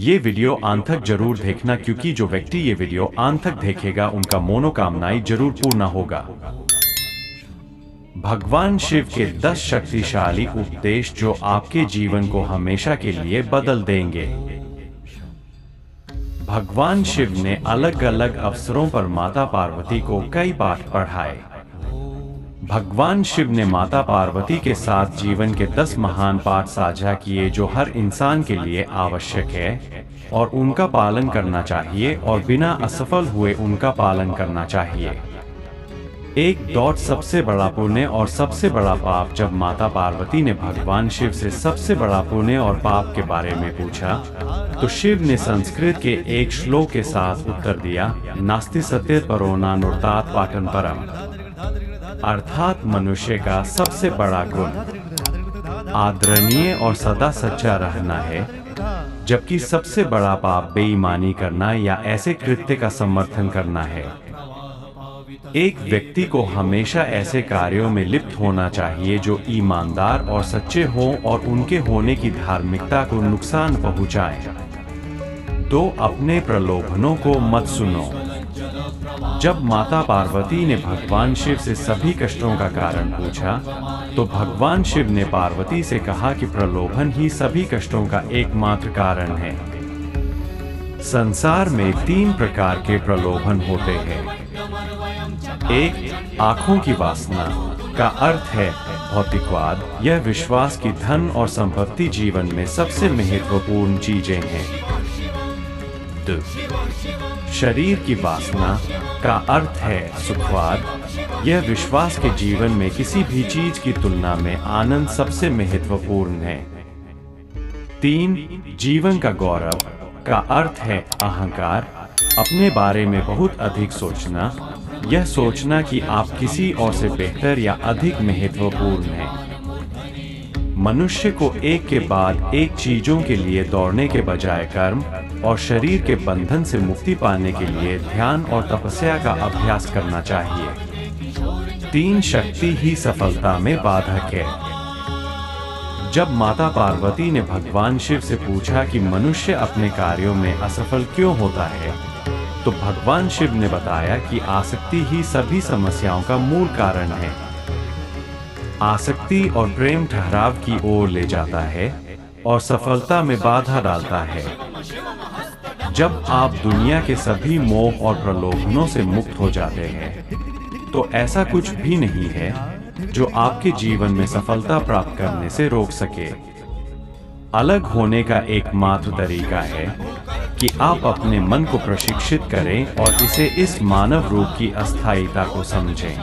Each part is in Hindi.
ये वीडियो अंत तक जरूर देखना, क्योंकि जो व्यक्ति ये वीडियो अंत तक देखेगा उनका मनोकामनाएं जरूर पूर्ण होगा। भगवान शिव के 10 शक्तिशाली उपदेश जो आपके जीवन को हमेशा के लिए बदल देंगे। भगवान शिव ने अलग अलग अवसरों पर माता पार्वती को कई पाठ पढ़ाए। भगवान शिव ने माता पार्वती के साथ जीवन के 10 महान पाठ साझा किए जो हर इंसान के लिए आवश्यक है और उनका पालन करना चाहिए और बिना असफल हुए उनका पालन करना चाहिए। सबसे बड़ा पुण्य और सबसे बड़ा पाप। जब माता पार्वती ने भगवान शिव से सबसे बड़ा पुण्य और पाप के बारे में पूछा तो शिव ने संस्कृत के एक श्लोक के साथ उत्तर दिया, नास्ति सत्य परो नानुर्तात पाटन परम, अर्थात मनुष्य का सबसे बड़ा गुण आदरणीय और सदा सच्चा रहना है, जबकि सबसे बड़ा पाप बेईमानी करना या ऐसे कृत्य का समर्थन करना है। एक व्यक्ति को हमेशा ऐसे कार्यों में लिप्त होना चाहिए जो ईमानदार और सच्चे हों और उनके होने की धार्मिकता को नुकसान पहुंचाएं। अपने प्रलोभनों को मत सुनो। जब माता पार्वती ने भगवान शिव से सभी कष्टों का कारण पूछा तो भगवान शिव ने पार्वती से कहा कि प्रलोभन ही सभी कष्टों का एकमात्र कारण है। संसार में 3 प्रकार के प्रलोभन होते हैं। 1. आँखों की वासना का अर्थ है भौतिकवाद। यह विश्वास की धन और संपत्ति जीवन में सबसे महत्वपूर्ण चीजें हैं। 2. शरीर की वासना का अर्थ है सुखवाद। यह विश्वास के जीवन में किसी भी चीज की तुलना में आनंद सबसे महत्वपूर्ण है। 3. जीवन का गौरव का अर्थ है अहंकार। अपने बारे में बहुत अधिक सोचना। यह सोचना कि आप किसी और से बेहतर या अधिक महत्वपूर्ण हैं। मनुष्य को एक के बाद एक चीजों के लिए दौड़ने के बजाय कर्म और शरीर के बंधन से मुक्ति पाने के लिए ध्यान और तपस्या का अभ्यास करना चाहिए। 3 शक्ति ही सफलता में बाधक है। जब माता पार्वती ने भगवान शिव से पूछा कि मनुष्य अपने कार्यों में असफल क्यों होता है, तो भगवान शिव ने बताया कि आसक्ति ही सभी समस्याओं का मूल कारण है। आसक्ति और प्रेम ठहराव की ओर ले जाता है और सफलता में बाधा डालता है। जब आप दुनिया के सभी मोह और प्रलोभनों से मुक्त हो जाते हैं तो ऐसा कुछ भी नहीं है जो आपके जीवन में सफलता प्राप्त करने से रोक सके। अलग होने का एकमात्र तरीका है कि आप अपने मन को प्रशिक्षित करें और इसे इस मानव रूप की अस्थायीता को समझें।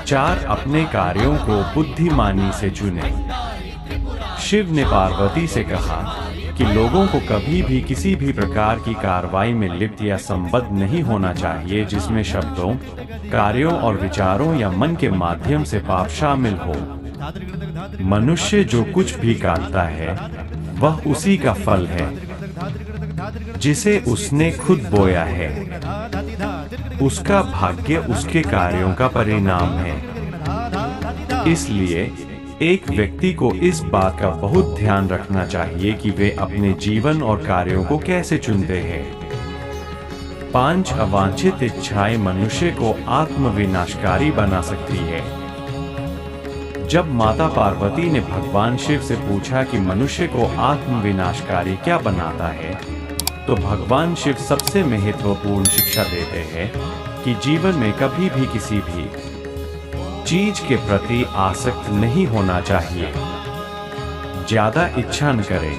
4. अपने कार्यों को बुद्धिमानी से चुनें। शिव ने पार्वती से कहा कि लोगों को कभी भी किसी भी प्रकार की कार्रवाई में लिप्त या संबद्ध नहीं होना चाहिए जिसमें शब्दों, कार्यों और विचारों या मन के माध्यम से पाप शामिल हो। मनुष्य जो कुछ भी काटता है वह उसी का फल है जिसे उसने खुद बोया है। उसका भाग्य उसके कार्यों का परिणाम है। इसलिए एक व्यक्ति को इस बात का बहुत ध्यान रखना चाहिए कि वे अपने जीवन और कार्यों को कैसे चुनते हैं। 5. अवांछित इच्छाएं मनुष्य को आत्मविनाशकारी बना सकती है। जब माता पार्वती ने भगवान शिव से पूछा कि मनुष्य को आत्मविनाशकारी क्या बनाता है, तो भगवान शिव सबसे महत्वपूर्ण शिक्षा देते हैं कि जीवन में कभी भी किसी भी चीज के प्रति आसक्त नहीं होना चाहिए। ज्यादा इच्छा न करें,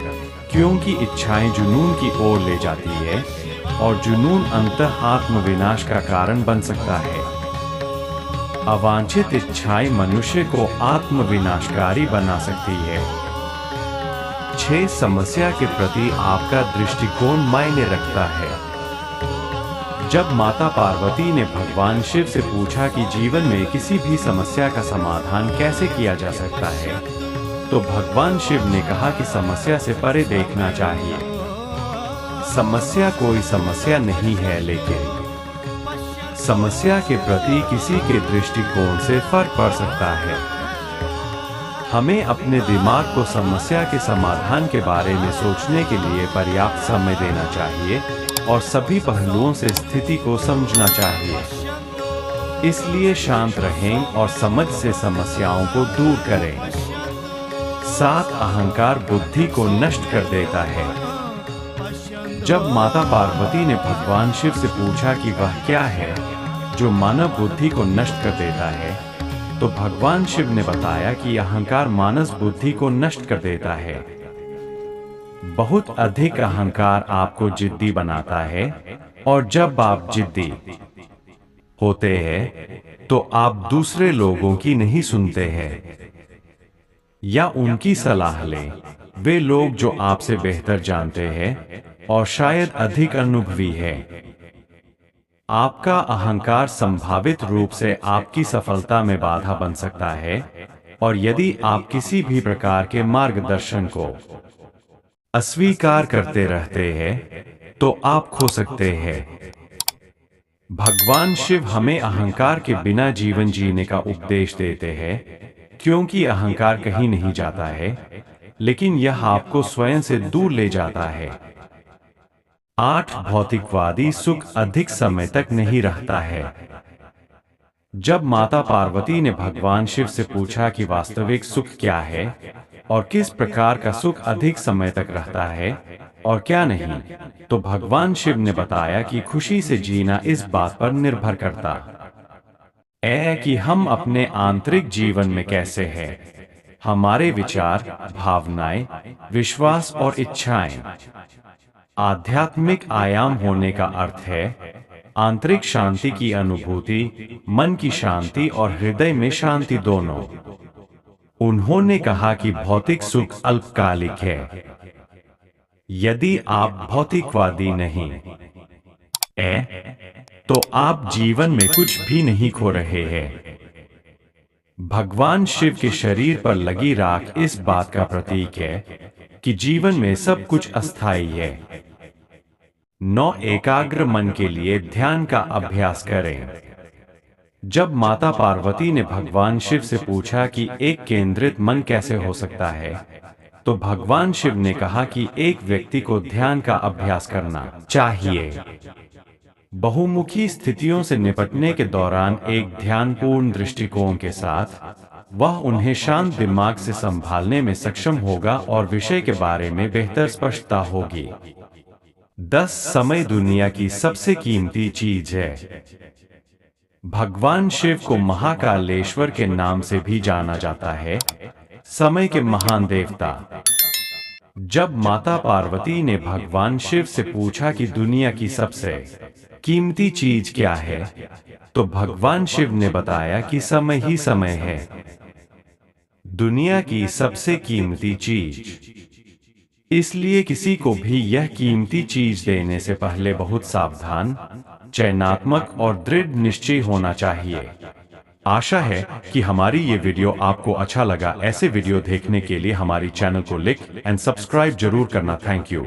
क्योंकि इच्छाएं जुनून की ओर ले जाती है और जुनून अंततः आत्मविनाश का कारण बन सकता है। अवांछित इच्छाएं मनुष्य को आत्मविनाशकारी बना सकती है। 6. समस्या के प्रति आपका दृष्टिकोण मायने रखता है। जब माता पार्वती ने भगवान शिव से पूछा कि जीवन में किसी भी समस्या का समाधान कैसे किया जा सकता है, तो भगवान शिव ने कहा कि समस्या से परे देखना चाहिए। समस्या कोई समस्या नहीं है, लेकिन समस्या के प्रति किसी के दृष्टिकोण से फर्क पड़ सकता है। हमें अपने दिमाग को समस्या के समाधान के बारे में सोचने के लिए पर्याप्त समय देना चाहिए और सभी पहलुओं से स्थिति को समझना चाहिए। इसलिए शांत रहें और समझ से समस्याओं को दूर करें। 7 अहंकार बुद्धि को नष्ट कर देता है। जब माता पार्वती ने भगवान शिव से पूछा कि वह क्या है जो मानव बुद्धि को नष्ट कर देता है, तो भगवान शिव ने बताया कि अहंकार मानस बुद्धि को नष्ट कर देता है। बहुत अधिक अहंकार आपको जिद्दी बनाता है और जब आप जिद्दी होते हैं तो आप दूसरे लोगों की नहीं सुनते हैं या उनकी सलाह लें। वे लोग जो आपसे बेहतर जानते हैं और शायद अधिक अनुभवी हैं। आपका अहंकार संभावित रूप से आपकी सफलता में बाधा बन सकता है और यदि आप किसी भी प्रकार के मार्गदर्शन को अस्वीकार करते रहते हैं तो आप खो सकते हैं। भगवान शिव हमें अहंकार के बिना जीवन जीने का उपदेश देते हैं, क्योंकि अहंकार कहीं नहीं जाता है, लेकिन यह आपको स्वयं से दूर ले जाता है। 8 भौतिकवादी सुख अधिक समय तक नहीं रहता है। जब माता पार्वती ने भगवान शिव से पूछा कि वास्तविक सुख क्या है और किस प्रकार का सुख अधिक समय तक रहता है और क्या नहीं, तो भगवान शिव ने बताया कि खुशी से जीना इस बात पर निर्भर करता है कि हम अपने आंतरिक जीवन में कैसे हैं। हमारे विचार, भावनाएं, विश्वास और इच्छाएं। आध्यात्मिक आयाम होने का अर्थ है आंतरिक शांति की अनुभूति, मन की शांति और हृदय में शांति दोनों। उन्होंने कहा कि भौतिक सुख अल्पकालिक है। यदि आप भौतिकवादी नहीं तो आप जीवन में कुछ भी नहीं खो रहे हैं। भगवान शिव के शरीर पर लगी राख इस बात का प्रतीक है कि जीवन में सब कुछ अस्थायी है। 9 एकाग्र मन के लिए ध्यान का अभ्यास करें। जब माता पार्वती ने भगवान शिव से पूछा कि एक केंद्रित मन कैसे हो सकता है, तो भगवान शिव ने कहा कि एक व्यक्ति को ध्यान का अभ्यास करना चाहिए। बहुमुखी स्थितियों से निपटने के दौरान एक ध्यानपूर्ण दृष्टिकोण के साथ वह उन्हें शांत दिमाग से संभालने में सक्षम होगा और विषय के बारे में बेहतर स्पष्टता होगी। 10 समय दुनिया की सबसे कीमती चीज है। भगवान शिव को महाकालेश्वर के नाम से भी जाना जाता है, समय के महान देवता। जब माता पार्वती ने भगवान शिव से पूछा कि दुनिया की सबसे कीमती चीज क्या है, तो भगवान शिव ने बताया कि समय ही समय है। दुनिया की सबसे कीमती चीज। इसलिए किसी को भी यह कीमती चीज देने से पहले बहुत सावधान, चयनात्मक और दृढ़ निश्चय होना चाहिए। आशा है कि हमारी ये वीडियो आपको अच्छा लगा। ऐसे वीडियो देखने के लिए हमारी चैनल को लाइक एंड सब्सक्राइब जरूर करना। Thank you.